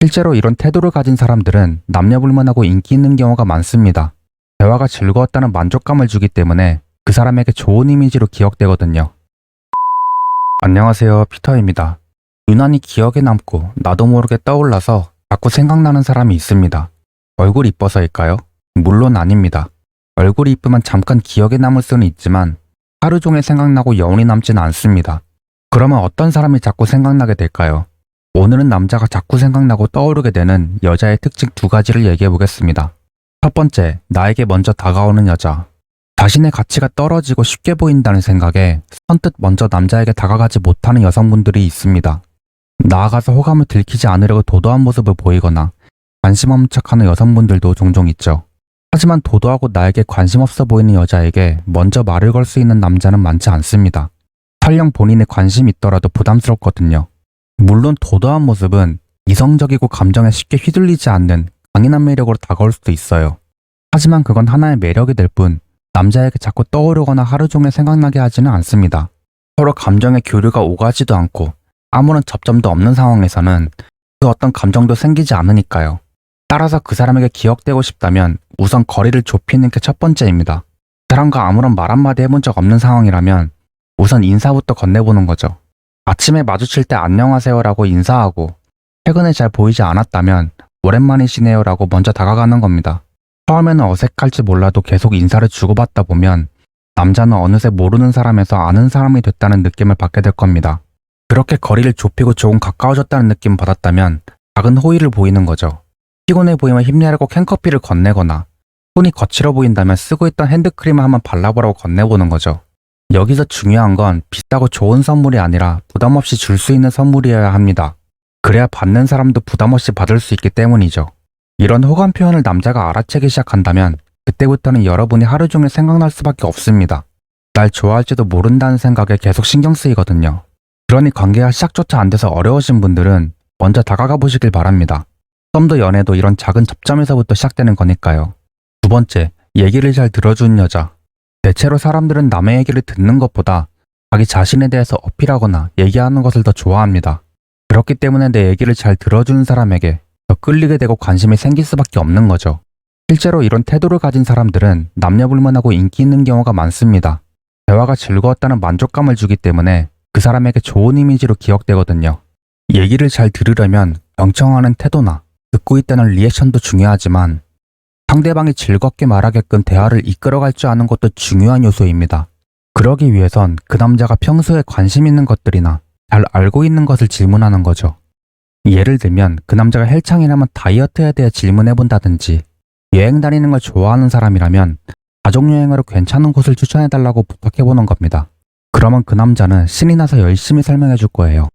실제로 이런 태도를 가진 사람들은 남녀불문하고 인기 있는 경우가 많습니다. 대화가 즐거웠다는 만족감을 주기 때문에 그 사람에게 좋은 이미지로 기억되거든요. 안녕하세요, 피터입니다. 유난히 기억에 남고 나도 모르게 떠올라서 자꾸 생각나는 사람이 있습니다. 얼굴이 이뻐서일까요? 물론 아닙니다. 얼굴이 이쁘면 잠깐 기억에 남을 수는 있지만 하루 종일 생각나고 여운이 남지는 않습니다. 그러면 어떤 사람이 자꾸 생각나게 될까요? 오늘은 남자가 자꾸 생각나고 떠오르게 되는 여자의 특징 2가지를 얘기해 보겠습니다. 첫 번째, 나에게 먼저 다가오는 여자. 자신의 가치가 떨어지고 쉽게 보인다는 생각에 선뜻 먼저 남자에게 다가가지 못하는 여성분들이 있습니다. 나아가서 호감을 들키지 않으려고 도도한 모습을 보이거나 관심 없는 척하는 여성분들도 종종 있죠. 하지만 도도하고 나에게 관심 없어 보이는 여자에게 먼저 말을 걸 수 있는 남자는 많지 않습니다. 설령 본인의 관심이 있더라도 부담스럽거든요. 물론 도도한 모습은 이성적이고 감정에 쉽게 휘둘리지 않는 강인한 매력으로 다가올 수도 있어요. 하지만 그건 하나의 매력이 될 뿐 남자에게 자꾸 떠오르거나 하루 종일 생각나게 하지는 않습니다. 서로 감정의 교류가 오가지도 않고 아무런 접점도 없는 상황에서는 그 어떤 감정도 생기지 않으니까요. 따라서 그 사람에게 기억되고 싶다면 우선 거리를 좁히는 게 첫 번째입니다. 그 사람과 아무런 말 한마디 해본 적 없는 상황이라면 우선 인사부터 건네보는 거죠. 아침에 마주칠 때 안녕하세요라고 인사하고 최근에 잘 보이지 않았다면 오랜만이시네요라고 먼저 다가가는 겁니다. 처음에는 어색할지 몰라도 계속 인사를 주고받다 보면 남자는 어느새 모르는 사람에서 아는 사람이 됐다는 느낌을 받게 될 겁니다. 그렇게 거리를 좁히고 조금 가까워졌다는 느낌을 받았다면 작은 호의를 보이는 거죠. 피곤해 보이면 힘내라고 캔커피를 건네거나 손이 거칠어 보인다면 쓰고 있던 핸드크림을 한번 발라보라고 건네보는 거죠. 여기서 중요한 건 비싸고 좋은 선물이 아니라 부담 없이 줄 수 있는 선물이어야 합니다. 그래야 받는 사람도 부담 없이 받을 수 있기 때문이죠. 이런 호감 표현을 남자가 알아채기 시작한다면 그때부터는 여러분이 하루 종일 생각날 수밖에 없습니다. 날 좋아할지도 모른다는 생각에 계속 신경 쓰이거든요. 그러니 관계가 시작조차 안 돼서 어려우신 분들은 먼저 다가가 보시길 바랍니다. 썸도 연애도 이런 작은 접점에서부터 시작되는 거니까요. 두 번째, 얘기를 잘 들어주는 여자. 대체로 사람들은 남의 얘기를 듣는 것보다 자기 자신에 대해서 어필하거나 얘기하는 것을 더 좋아합니다. 그렇기 때문에 내 얘기를 잘 들어주는 사람에게 더 끌리게 되고 관심이 생길 수밖에 없는 거죠. 실제로 이런 태도를 가진 사람들은 남녀불문하고 인기 있는 경우가 많습니다. 대화가 즐거웠다는 만족감을 주기 때문에 그 사람에게 좋은 이미지로 기억되거든요. 얘기를 잘 들으려면 경청하는 태도나 듣고 있다는 리액션도 중요하지만 상대방이 즐겁게 말하게끔 대화를 이끌어갈 줄 아는 것도 중요한 요소입니다. 그러기 위해선 그 남자가 평소에 관심 있는 것들이나 잘 알고 있는 것을 질문하는 거죠. 예를 들면 그 남자가 헬창이라면 다이어트에 대해 질문해본다든지 여행 다니는 걸 좋아하는 사람이라면 가족여행으로 괜찮은 곳을 추천해달라고 부탁해보는 겁니다. 그러면 그 남자는 신이 나서 열심히 설명해줄 거예요.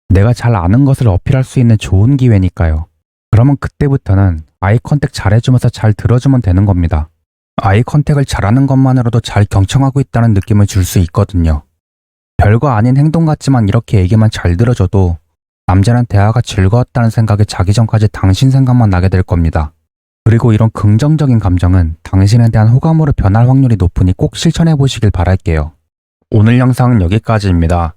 내가 잘 아는 것을 어필할 수 있는 좋은 기회니까요. 그러면 그때부터는 아이 컨택 잘해주면서 잘 들어주면 되는 겁니다. 아이 컨택을 잘하는 것만으로도 잘 경청하고 있다는 느낌을 줄 수 있거든요. 별거 아닌 행동 같지만 이렇게 얘기만 잘 들어줘도 남자는 대화가 즐거웠다는 생각에 자기 전까지 당신 생각만 나게 될 겁니다. 그리고 이런 긍정적인 감정은 당신에 대한 호감으로 변할 확률이 높으니 꼭 실천해 보시길 바랄게요. 오늘 영상은 여기까지입니다.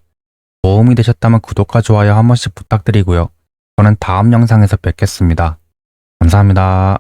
도움이 되셨다면 구독과 좋아요 한 번씩 부탁드리고요. 저는 다음 영상에서 뵙겠습니다. 감사합니다.